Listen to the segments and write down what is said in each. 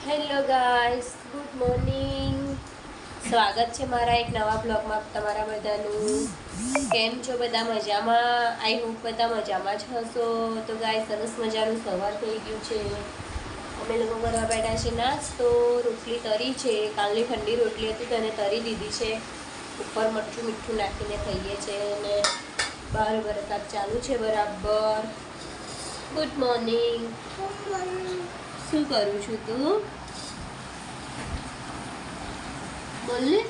Hello guys, good morning. સ્વાગત છે મારા એક નવા બ્લોગમાં તમારા બધાનું. કેમ છો બધા? મજામાં? આઈ હોપ બધા મજામાં જ હશો. તો ગાઈસ, સરસ મજાનું સવાર થઈ ગયું છે. અમે લોકો કરવા બેઠા છે નાસ્તો. રોટલી તરી છે, કાલની ઠંડી રોટલી હતી તેને તરી દીધી છે. ઉપર મરચું મીઠું નાખીને ખાઈએ છીએ અને બહાર વરસાદ ચાલુ છે બરાબર. Good morning. શું કરું છું તું? બોલને.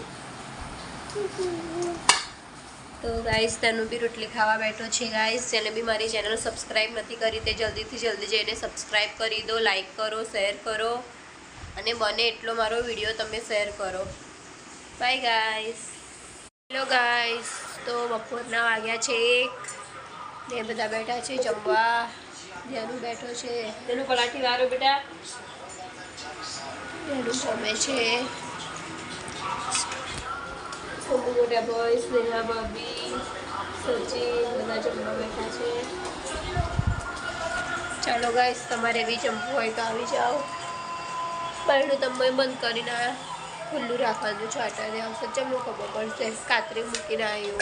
તો ગાઈસ, તનું બી રોટલી ખાવા બેઠો છે. ગાઈસ, જેને બી મારી ચેનલ સબસ્ક્રાઈબ નથી કરી તે જલ્દીથી જલ્દી જઈને સબસ્ક્રાઈબ કરી દો, લાઈક કરો, શેર કરો અને બને એટલો મારો વિડીયો તમે શેર કરો. Bye guys. હેલો ગાઈસ, તો બપોરના વાગ્યા છે 1 ને બધા બેઠા છે જમવા. ધ્યાનું બેઠો છે. તેનું પલાઠી વારો બેટા. ધ્યાનું જમે છે. સોમુ મોટા બોય, સ્નેહા ભાભી, સચિન બધા જમવા બેઠા છે. ચાલો ગાઈસ, તમારે બી જમવું હોય તો આવી જાઓ. બાયણું તમે બંધ કરીને ખુલ્લું રાખવાનું છે. અટારે આવશે જમવું ખબર પડશે. કાતરી મૂકીને આવ્યું.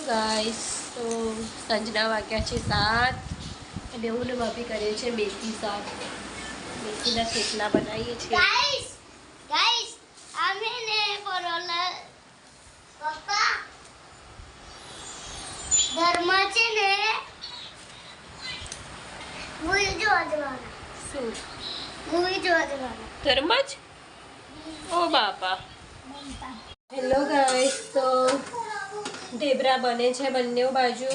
ગાઈસ, તો સાંજના વાગ્યા છે 7 અને હું ને ભાભી કરીએ છીએ મેથી શાક. મેથીના થેપલા બનાવીએ છીએ. ગાઈસ અમે ને પરોલા પપ્પા ઘરમાં છે ને મૂવી જોવા જવાના. શું મૂવી જોવા જવાના ઘરમાં જ? ઓ બાપા. હેલો ગાઈસ, તો ઢેબરા બને છે બંને બાજુ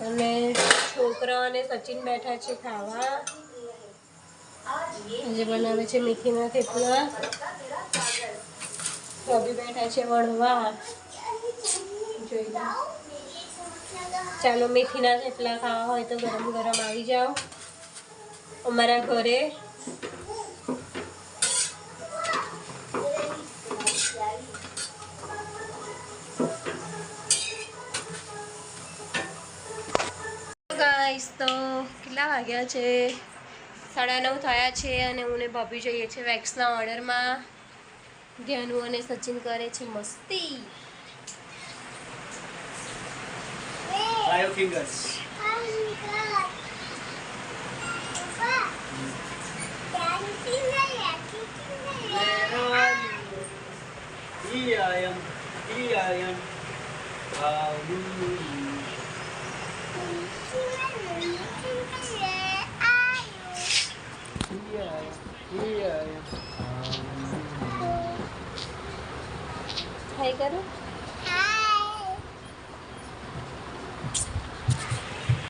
અને છોકરા અને સચિન બેઠા છે ખાવા. આજે બનાવે છે મેથીના થેપલા. ભાભી બેઠા છે વણવા. જોઈ લો. ચાલો, મેથીના થેપલા ખાવા હોય તો ગરમ ગરમ આવી જાઓ અમારા ઘરે. ગાઈસ, તો કેટલા વાગ્યા છે? 9:30 થયા છે અને હું ને ભાભી જઈએ છીએ વેક્સના ઓર્ડરમાં. ધ્યાનુ અને સચિન કરે છે મસ્તી. 5 fingers. Here I am. How do you? હાય કરો.